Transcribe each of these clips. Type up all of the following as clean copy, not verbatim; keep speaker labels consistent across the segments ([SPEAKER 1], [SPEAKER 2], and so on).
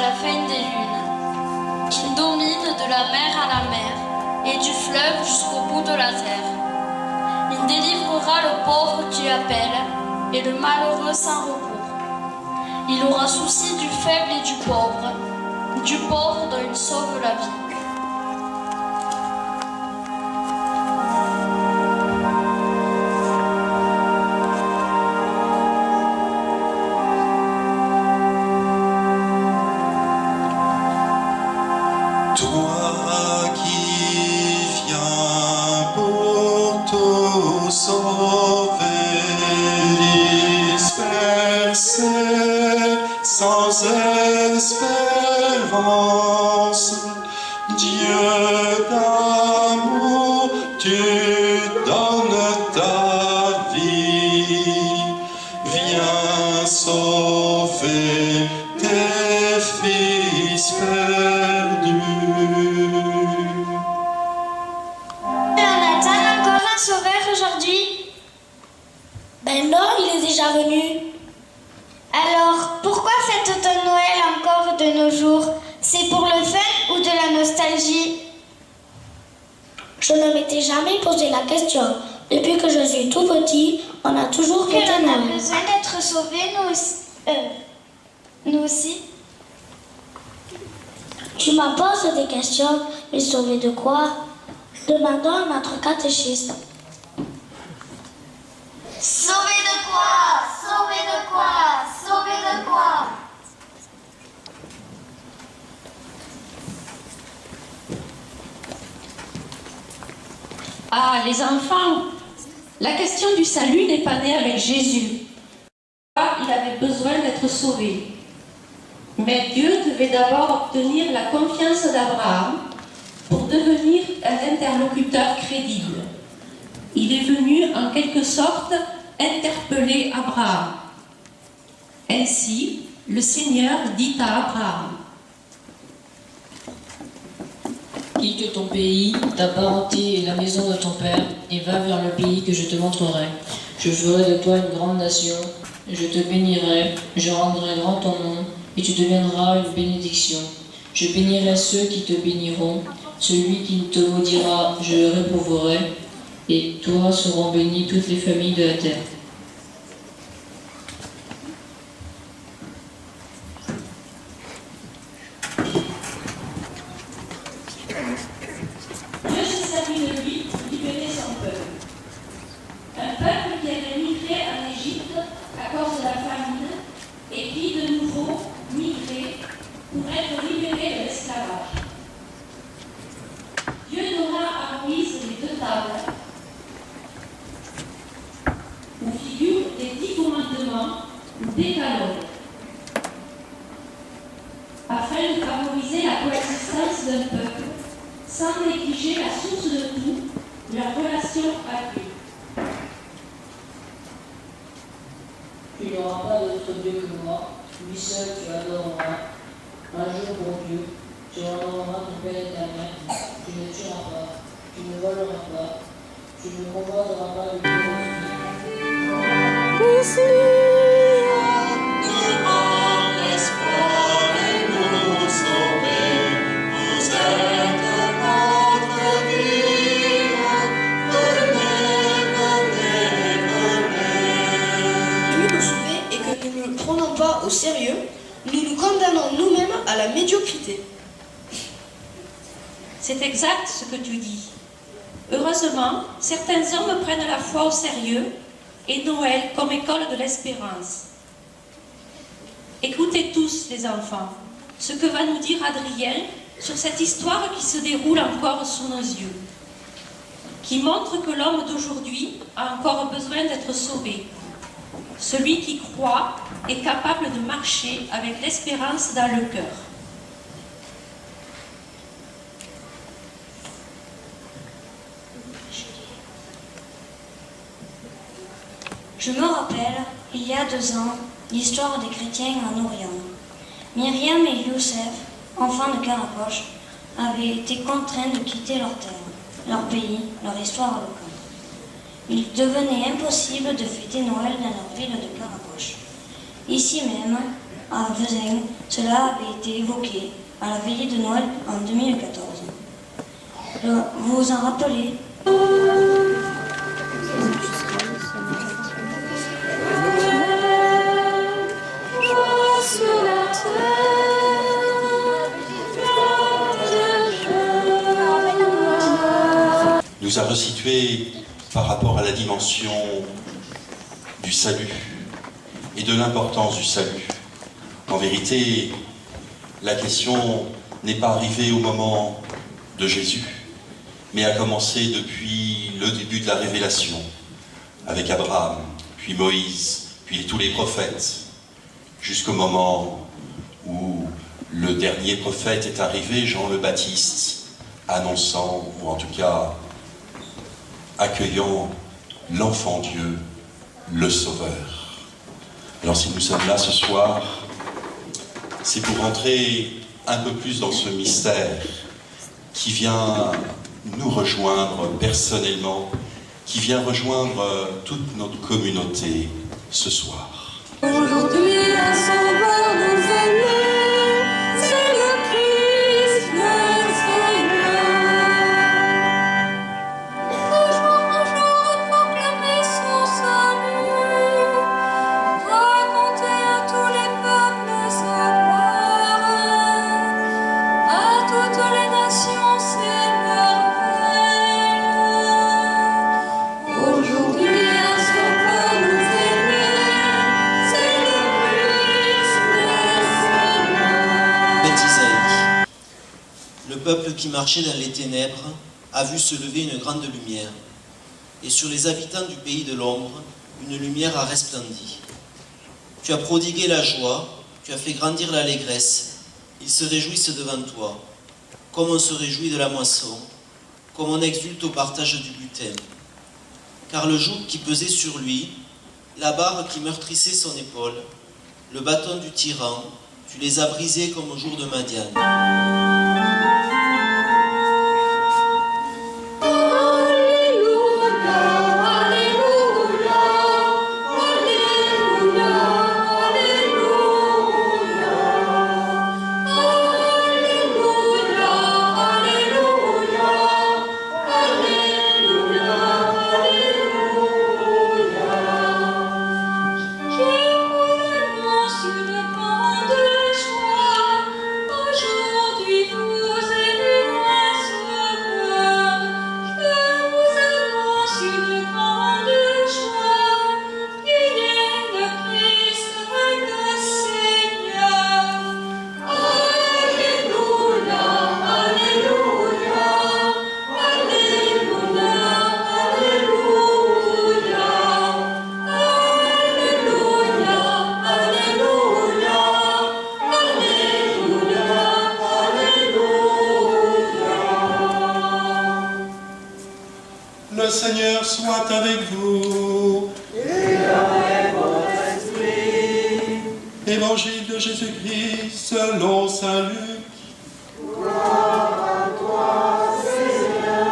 [SPEAKER 1] la fin des lunes, qu'il domine de la mer à la mer et du fleuve jusqu'au bout de la terre. Il délivrera le pauvre qui appelle et le malheureux sans recours. Il aura souci du faible et du pauvre dont il sauve la vie.
[SPEAKER 2] Toi qui viens pour tout sauver, dispersé sans espérance, Dieu d'amour, tu donnes ta vie, viens sauver tes fils perdus.
[SPEAKER 3] Et on attend encore un sauveur aujourd'hui?
[SPEAKER 4] Ben non, il est déjà venu.
[SPEAKER 3] Alors, pourquoi fête-t-on Noël encore de nos jours? C'est pour le fun ou de la nostalgie?
[SPEAKER 4] Je ne m'étais jamais posé la question. Depuis que je suis tout petit, on a toujours fêté
[SPEAKER 3] On a
[SPEAKER 4] Noël.
[SPEAKER 3] besoin d'être sauvés, nous aussi. Nous aussi.
[SPEAKER 4] Tu m'en poses des questions, mais sauver de quoi? Demandons à notre catéchiste.
[SPEAKER 3] Sauver de quoi? Sauver de quoi? Sauver de quoi?
[SPEAKER 5] Ah, les enfants, la question du salut n'est pas née avec Jésus. Il avait besoin d'être sauvé. Mais Dieu devait d'abord obtenir la confiance d'Abraham pour devenir un interlocuteur crédible. Il est venu en quelque sorte interpeller Abraham. Ainsi, le Seigneur dit à Abraham:
[SPEAKER 6] Quitte ton pays, ta parenté et la maison de ton père, et va vers le pays que je te montrerai. Je ferai de toi une grande nation, je te bénirai, je rendrai grand ton nom, et tu deviendras une bénédiction. Je bénirai ceux qui te béniront, celui qui te maudira, je le réprouverai, et toi seront bénies toutes les familles de la terre.
[SPEAKER 5] Dieu s'est servi de lui pour libérer son peuple. Un peuple qui avait migré en Égypte à cause de la famine et qui de nouveau migrait pour être libéré de l'esclavage. Dieu donna à Moïse les 2 tables où figurent les 10 commandements ou décalogues, afin de favoriser la coexistence d'un peuple sans négliger la source de tout, leur relation à Dieu.
[SPEAKER 6] Tu n'auras pas d'autre Dieu que moi, lui seul tu adoreras. Un jour, bon Dieu, tu honoreras ton Père éternel, tu ne tueras pas, tu ne voleras pas, tu ne convoiteras pas le bien d'autrui.
[SPEAKER 7] Au sérieux, nous nous condamnons nous-mêmes à la médiocrité.
[SPEAKER 5] C'est exact ce que tu dis. Heureusement, certains hommes prennent la foi au sérieux et Noël comme école de l'espérance. Écoutez tous, les enfants, ce que va nous dire Adrien sur cette histoire qui se déroule encore sous nos yeux, qui montre que l'homme d'aujourd'hui a encore besoin d'être sauvé. Celui qui croit est capable de marcher avec l'espérance dans le cœur.
[SPEAKER 8] Je me rappelle, il y a 2 ans, l'histoire des chrétiens en Orient. Myriam et Youssef, enfants de Caracoche, avaient été contraints de quitter leur terre, leur pays, leur histoire locale. Il devenait impossible de fêter Noël dans leur ville de Caracoche. Ici même, à Vezin. Cela avait été évoqué à la veillée de Noël en 2014. Vous vous en rappelez?
[SPEAKER 2] Nous a resitué par rapport à la dimension du salut et de l'importance du salut. En vérité, la question n'est pas arrivée au moment de Jésus, mais a commencé depuis le début de la révélation, avec Abraham, puis Moïse, puis tous les prophètes, jusqu'au moment où le dernier prophète est arrivé, Jean le Baptiste, annonçant, ou en tout cas accueillant l'enfant Dieu, le Sauveur. Alors si nous sommes là ce soir, c'est pour entrer un peu plus dans ce mystère qui vient nous rejoindre personnellement, qui vient rejoindre toute notre communauté ce soir.
[SPEAKER 9] Aujourd'hui, un sauveur nous est né, c'est le Christ, le Seigneur. De jour en jour, proclamer son salut, raconter à tous les peuples sa gloire, à toutes les nations ses merveilles. Aujourd'hui, un sauveur nous est né, c'est le Christ, le Seigneur.
[SPEAKER 10] Beth Isaïe. Le peuple qui marchait dans les ténèbres a vu se lever une grande lumière, et sur les habitants du pays de l'ombre, une lumière a resplendi. Tu as prodigué la joie, tu as fait grandir l'allégresse, ils se réjouissent devant toi, comme on se réjouit de la moisson, comme on exulte au partage du butin. Car le joug qui pesait sur lui, la barre qui meurtrissait son épaule, le bâton du tyran, tu les as brisés comme au jour de Madian.
[SPEAKER 2] Le Seigneur soit avec vous.
[SPEAKER 9] Et avec votre esprit.
[SPEAKER 2] Évangile de Jésus-Christ selon saint Luc.
[SPEAKER 9] Gloire à toi, Seigneur.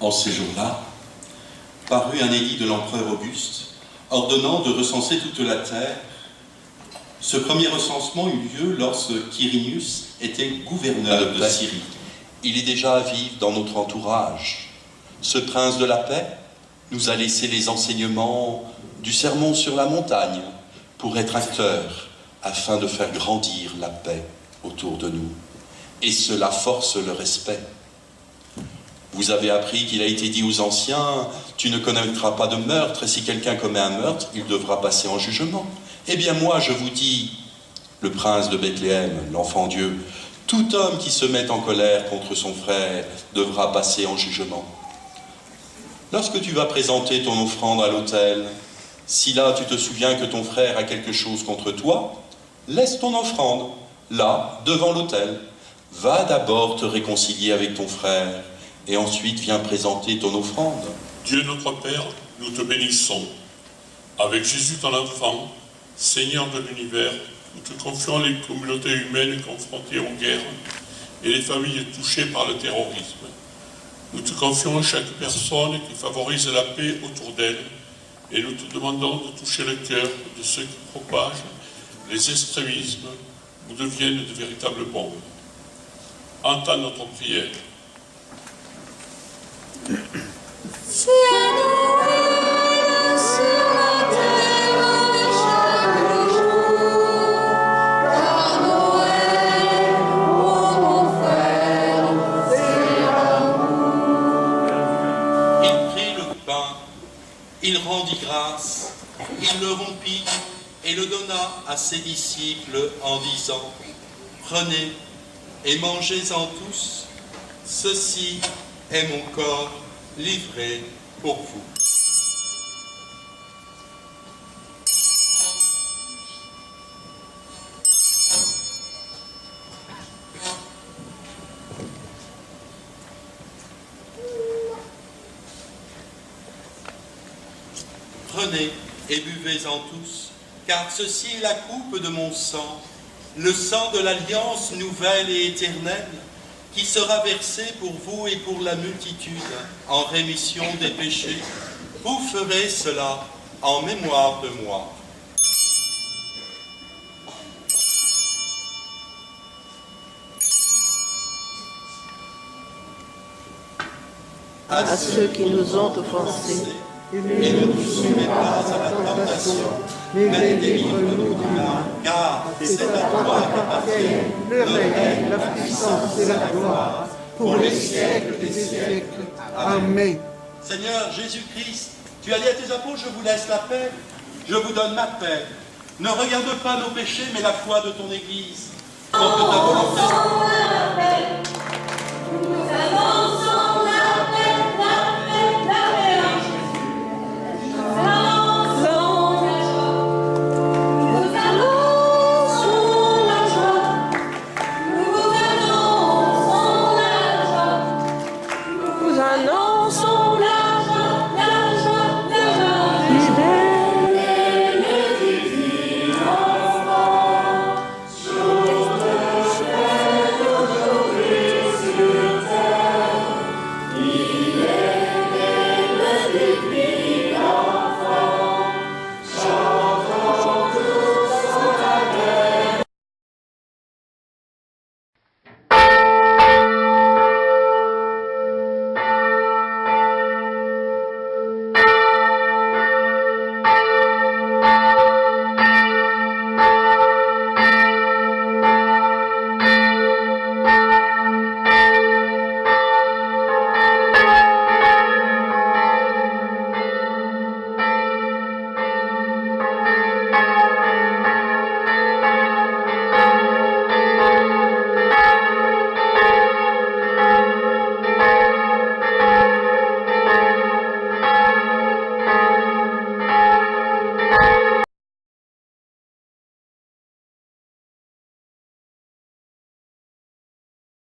[SPEAKER 2] En ces jours-là, parut un édit de l'empereur Auguste, ordonnant de recenser toute la terre. Ce premier recensement eut lieu lorsque Quirinius était gouverneur de Syrie. Il est déjà à vivre dans notre entourage. Ce prince de la paix nous a laissé les enseignements du sermon sur la montagne pour être acteur afin de faire grandir la paix autour de nous. Et cela force le respect. Vous avez appris qu'il a été dit aux anciens, tu ne commettras pas de meurtre, et si quelqu'un commet un meurtre, il devra passer en jugement. Eh bien moi, je vous dis, le prince de Bethléem, l'enfant Dieu, tout homme qui se met en colère contre son frère devra passer en jugement. Lorsque tu vas présenter ton offrande à l'autel, si là tu te souviens que ton frère a quelque chose contre toi, laisse ton offrande, là, devant l'autel. Va d'abord te réconcilier avec ton frère, et ensuite viens présenter ton offrande.
[SPEAKER 11] Dieu notre Père, nous te bénissons. Avec Jésus ton enfant, Seigneur de l'univers, nous te confions les communautés humaines confrontées aux guerres et les familles touchées par le terrorisme. Nous te confions chaque personne qui favorise la paix autour d'elle et nous te demandons de toucher le cœur de ceux qui propagent les extrémismes ou deviennent de véritables bombes. Entends notre prière.
[SPEAKER 9] C'est Noël sur la terre chaque jour, car Noël, oh mon frère, c'est l'amour.
[SPEAKER 2] Il prit le pain, il rendit grâce, il le rompit et le donna à ses disciples en disant « Prenez et mangez-en tous, ceci est mon corps livré pour vous. » Prenez et buvez-en tous, car ceci est la coupe de mon sang, le sang de l'alliance nouvelle et éternelle, qui sera versé pour vous et pour la multitude en rémission des péchés. Vous ferez cela en mémoire de moi.
[SPEAKER 12] À ceux qui nous ont offensés,
[SPEAKER 2] et ne nous soumets pas à la tentation, mais délivre-nous du mal, car c'est à toi qu'appartiennent le règne, la puissance et la gloire, pour les siècles des siècles. Amen. Seigneur Jésus-Christ, tu as dit à tes apôtres, je vous laisse la paix, je vous donne ma paix. Ne regarde pas nos péchés, mais la foi de ton Église. Porte ta volonté.